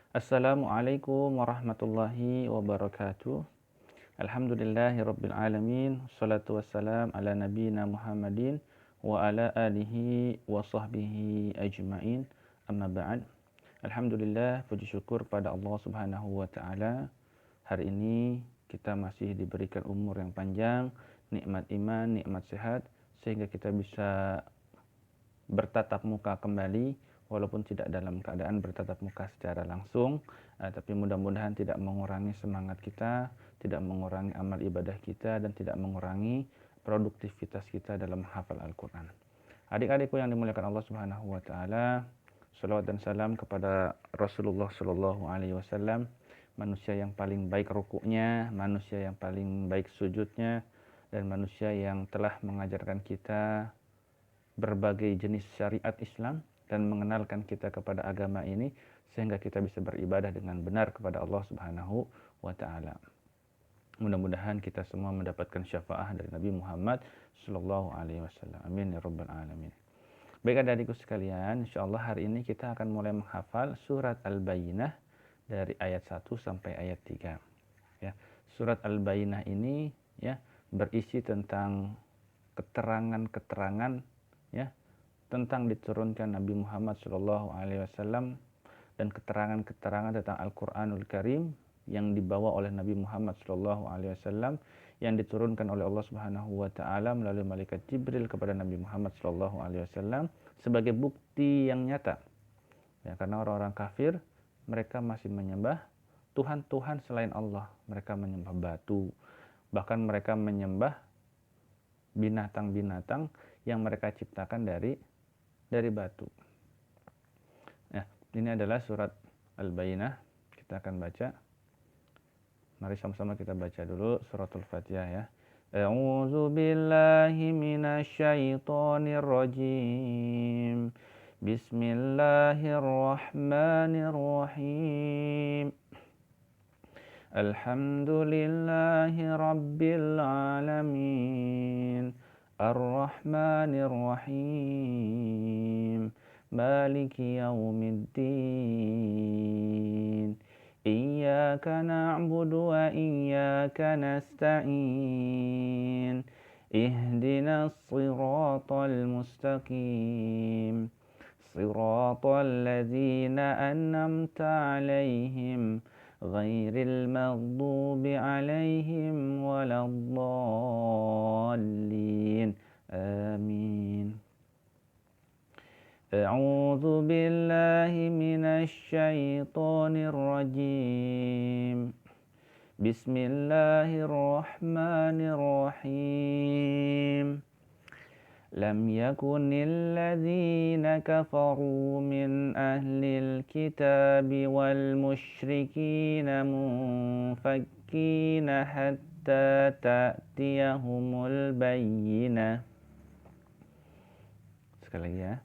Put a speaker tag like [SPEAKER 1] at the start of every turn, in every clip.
[SPEAKER 1] Assalamualaikum warahmatullahi wabarakatuh. Alhamdulillahirabbil alamin. Wassalatu wassalam ala nabiyyina Muhammadin wa ala alihi wa sahbihi ajmain. Amma ba'd. Alhamdulillah, puji syukur pada Allah Subhanahu wa taala. Hari ini kita masih diberikan umur yang panjang, nikmat iman, nikmat sehat, sehingga kita bisa bertatap muka kembali, walaupun tidak dalam keadaan bertatap muka secara langsung, tapi mudah-mudahan tidak mengurangi semangat kita, tidak mengurangi amal ibadah kita, dan tidak mengurangi produktivitas kita dalam hafal Al-Quran. Adik-adikku yang dimuliakan Allah Subhanahu wa taala, salawat dan salam kepada Rasulullah Shallallahu alaihi wasallam, manusia yang paling baik rukuknya, manusia yang paling baik sujudnya, dan manusia yang telah mengajarkan kita berbagai jenis syariat Islam dan mengenalkan kita kepada agama ini sehingga kita bisa beribadah dengan benar kepada Allah Subhanahu wa taala. Mudah-mudahan kita semua mendapatkan syafaat dari Nabi Muhammad sallallahu alaihi wasallam. Amin ya rabbal alamin. Baik adik-adikku sekalian, insyaallah hari ini kita akan mulai menghafal surat Al-Bayyinah dari ayat 1 sampai ayat 3. Ya. Surat Al-Bayyinah ini ya berisi tentang keterangan-keterangan ya tentang diturunkan Nabi Muhammad Shallallahu Alaihi Wasallam dan keterangan-keterangan tentang Al-Quranul Karim yang dibawa oleh Nabi Muhammad Shallallahu Alaihi Wasallam yang diturunkan oleh Allah Subhanahu Wa Taala melalui malaikat Jibril kepada Nabi Muhammad Shallallahu Alaihi Wasallam sebagai bukti yang nyata. Ya, karena orang-orang kafir mereka masih menyembah Tuhan-Tuhan selain Allah. Mereka menyembah batu, bahkan mereka menyembah binatang-binatang yang mereka ciptakan dari batu. Nah, ini adalah surat Al-Bayyinah. Kita akan baca. Mari sama-sama kita baca dulu suratul Fatihah ya. A'udzu billahi minasy syaithanir rajim. Bismillahirrahmanirrahim. Alhamdulillahi rabbil alamin. Ar-Rahmanir Rahim. Maliki yaumiddin. Iyyaka na'budu wa iyyaka nasta'in. Ihdinas siratal mustaqim. Siratal ladzina an'amta 'alaihim ghairil maghdubi 'alaihim waladdallin. Amin. A'udzu billahi minasy syaithanir rajim. Bismillahirrahmanirrahim. Lam yakunil ladzina kafaru min ahlil kitabi wal musyrikina munfakkina hatta ta'tiyahumul bayyinah. Sekali lagi ya.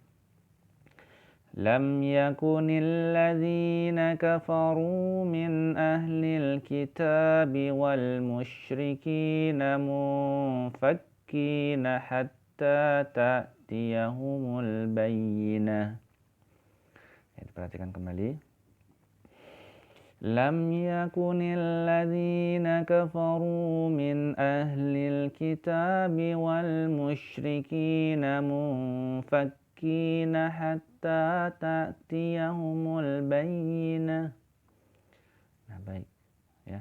[SPEAKER 1] Lam yakunil ladzina kafaru min ahlil kitabi wal musyrikina munfakkina hatta ta'tiyahumul bayyinah. Ya, diperhatikan kembali. Lam yakunil ladzina kafaru min ahlil kitabi wal musyrikina munfakkina hatta ta'tiyahumul bayyinah. Nah, baik ya.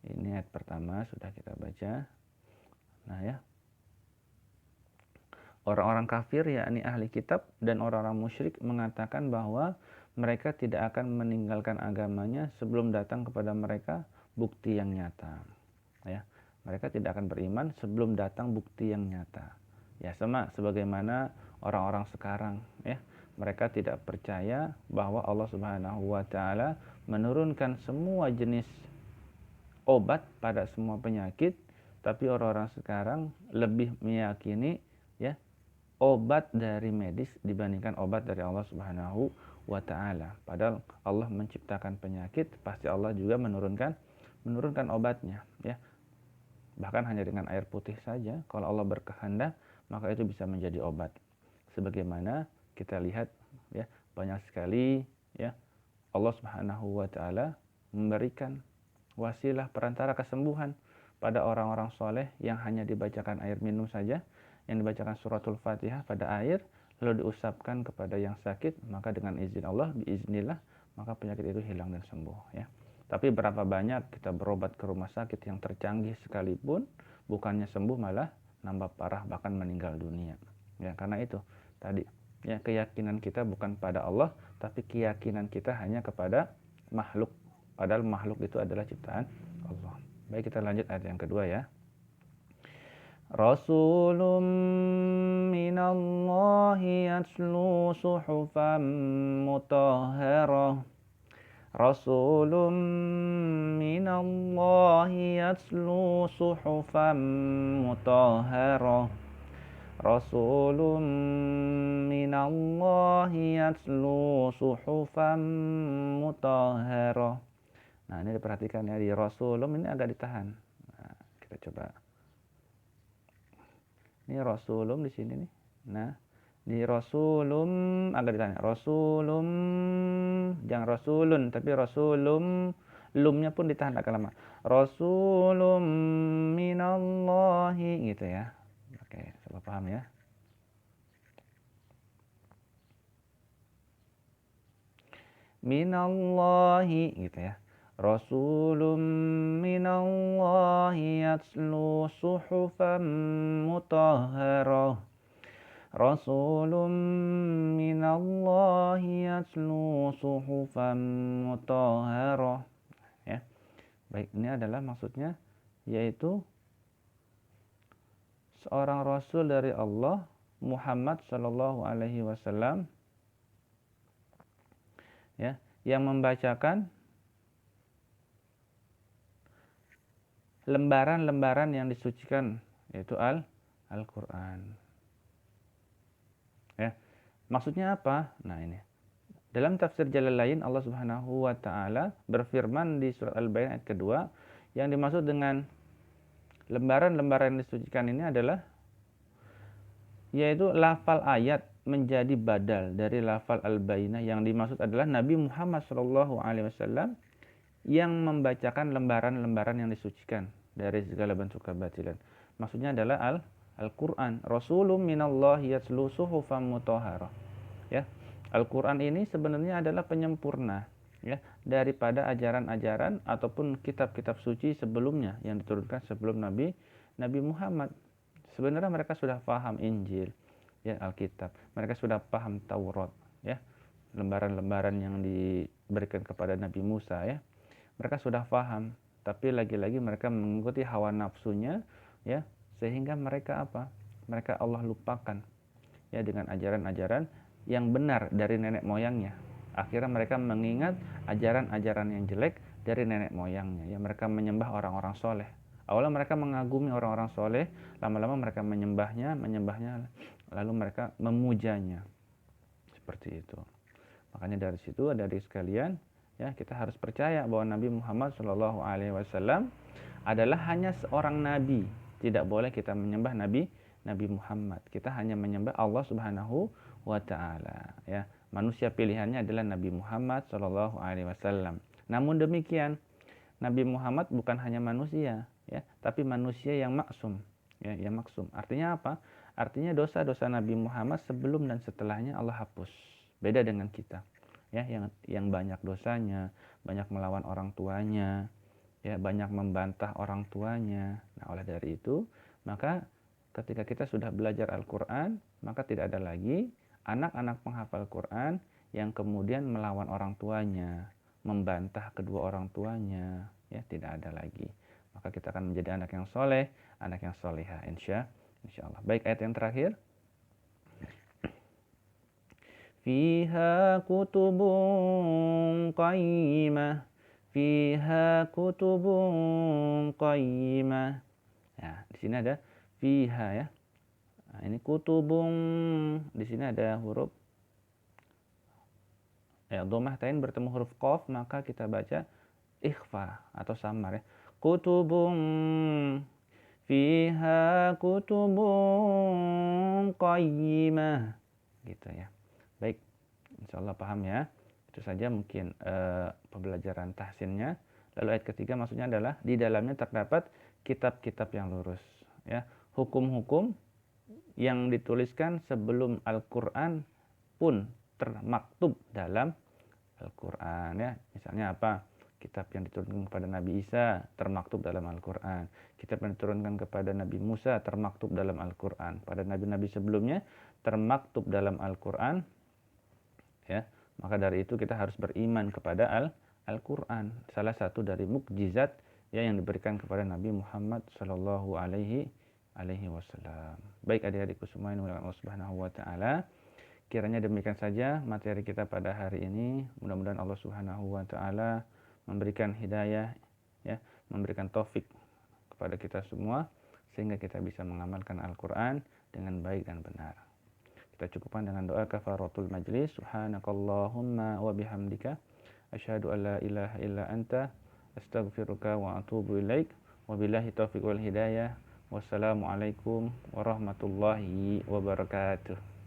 [SPEAKER 1] Ini ayat pertama sudah kita baca. Nah, ya. Orang-orang kafir yakni ahli kitab dan orang-orang musyrik mengatakan bahwa mereka tidak akan meninggalkan agamanya sebelum datang kepada mereka bukti yang nyata. Ya, mereka tidak akan beriman sebelum datang bukti yang nyata. Ya, sama sebagaimana orang-orang sekarang ya. Mereka tidak percaya bahwa Allah Subhanahu wa taala menurunkan semua jenis obat pada semua penyakit, tapi orang-orang sekarang lebih meyakini ya obat dari medis dibandingkan obat dari Allah Subhanahu wa taala. Padahal Allah menciptakan penyakit, pasti Allah juga menurunkan obatnya ya. Bahkan hanya dengan air putih saja kalau Allah berkehendak maka itu bisa menjadi obat. Sebagaimana kita lihat ya banyak sekali ya Allah Subhanahu wa taala memberikan wasilah perantara kesembuhan pada orang-orang soleh yang hanya dibacakan air minum saja, yang dibacakan suratul Fatihah pada air, lalu diusapkan kepada yang sakit, maka dengan izin Allah, biiznillah, maka penyakit itu hilang dan sembuh ya. Tapi berapa banyak kita berobat ke rumah sakit yang tercanggih sekalipun, bukannya sembuh malah nambah parah bahkan meninggal dunia. Ya, karena itu tadi ya, keyakinan kita bukan pada Allah, tapi keyakinan kita hanya kepada makhluk. Padahal makhluk itu adalah ciptaan Allah. Baik, kita lanjut ayat yang kedua ya. Rasulun minallahi yatlu suhufan mutahharah. Rasulun minallahi yatlu suhufan mutahharah. Rasulun minallahi yatlu suhufan mutahharah. Nah, ini diperhatikan ya, di Rasulun ini agak ditahan. Nah, kita coba. Ini Rasulun di sini nih. Nah, di Rasulun agak ditahan. Rasulun, jangan Rasulun, tapi Rasulun, lumnya pun ditahan agak lama. Rasulun minallahi gitu ya. Oke, coba paham ya. Minallahi gitu ya. Rasulun minallahi yatlu suhufan mutahharah. Rasulun minallahi yatlu suhufan mutahharah. Ya. Baik, ini adalah maksudnya yaitu seorang rasul dari Allah, Muhammad sallallahu alaihi wasallam ya, yang membacakan lembaran-lembaran yang disucikan, yaitu Al-Qur'an. Ya. Maksudnya apa? Nah, ini. Dalam tafsir Jalalain, Allah Subhanahu wa taala berfirman di surat Al-Baqarah ayat kedua, yang dimaksud dengan lembaran-lembaran yang disucikan ini adalah yaitu lafal ayat menjadi badal dari lafal Al-Bayyinah, yang dimaksud adalah Nabi Muhammad SAW yang membacakan lembaran-lembaran yang disucikan dari segala bentuk kebatilan. Maksudnya adalah Al-Quran. Rasulun minallahi yatlu suhufan mutahharah. Ya, Al-Quran ini sebenarnya adalah penyempurna ya daripada ajaran-ajaran ataupun kitab-kitab suci sebelumnya yang diturunkan sebelum Nabi Muhammad. Sebenarnya mereka sudah paham Injil, ya Alkitab. Mereka sudah paham Taurat, ya lembaran-lembaran yang diberikan kepada Nabi Musa, ya. Mereka sudah paham, tapi lagi-lagi mereka mengikuti hawa nafsunya, ya, sehingga mereka apa? Mereka Allah lupakan, ya, dengan ajaran-ajaran yang benar dari nenek moyangnya. Akhirnya mereka mengingat ajaran-ajaran yang jelek dari nenek moyangnya, ya. Mereka menyembah orang-orang soleh. Awalnya mereka mengagumi orang-orang soleh, lama-lama mereka menyembahnya, lalu mereka memujanya. Seperti itu. Makanya dari situ, dari sekalian, ya, kita harus percaya bahwa Nabi Muhammad SAW adalah hanya seorang nabi. Tidak boleh kita menyembah Nabi Muhammad. Kita hanya menyembah Allah Subhanahu wa taala, ya. Manusia pilihannya adalah Nabi Muhammad SAW. Namun demikian, Nabi Muhammad bukan hanya manusia, ya, tapi manusia yang maksum, ya, yang maksum. Artinya apa? Artinya dosa-dosa Nabi Muhammad sebelum dan setelahnya Allah hapus. Beda dengan kita, ya, yang banyak dosanya, banyak melawan orang tuanya, ya, banyak membantah orang tuanya. Nah, oleh dari itu, maka ketika kita sudah belajar Al-Quran, maka tidak ada lagi anak-anak penghafal Quran yang kemudian melawan orang tuanya, membantah kedua orang tuanya, ya, tidak ada lagi. Maka kita akan menjadi anak yang soleh, anak yang solehah, insya Allah. Baik, ayat yang terakhir. Fiha kutubun qayyimah, fiha kutubun qayyimah. Ya, di sini ada fiha, ya. Nah, ini kutubun, di sini ada huruf ya, dhammah tain bertemu huruf qaf, maka kita baca ikhfa atau samar, ya. Kutubun, fiha kutubun qayyimah, gitu ya. Baik, insyaallah paham ya. Itu saja mungkin pembelajaran tahsinnya. Lalu ayat ketiga maksudnya adalah di dalamnya terdapat kitab-kitab yang lurus, ya. Hukum-hukum yang dituliskan sebelum Al-Qur'an pun termaktub dalam Al-Qur'an, ya. Misalnya apa? Kitab yang diturunkan kepada Nabi Isa termaktub dalam Al-Qur'an. Kitab yang diturunkan kepada Nabi Musa termaktub dalam Al-Qur'an. Pada nabi-nabi sebelumnya termaktub dalam Al-Qur'an, ya. Maka dari itu kita harus beriman kepada Al-Qur'an, salah satu dari mukjizat ya yang diberikan kepada Nabi Muhammad sallallahu alaihi wasallam. Baik adik-adikku semua yang dimuliakan Allah Subhanahu wa taala, kiranya demikian saja materi kita pada hari ini. Mudah-mudahan Allah Subhanahu wa taala memberikan hidayah, ya, memberikan taufik kepada kita semua sehingga kita bisa mengamalkan Al-Qur'an dengan baik dan benar. Kita cukupkan dengan doa kafaratul majlis. Subhanakallahumma wa bihamdika asyhadu an la ilaha illa anta astaghfiruka wa atubu ilaik. Wabillahi taufiq wal hidayah. Wassalamualaikum warahmatullahi wabarakatuh.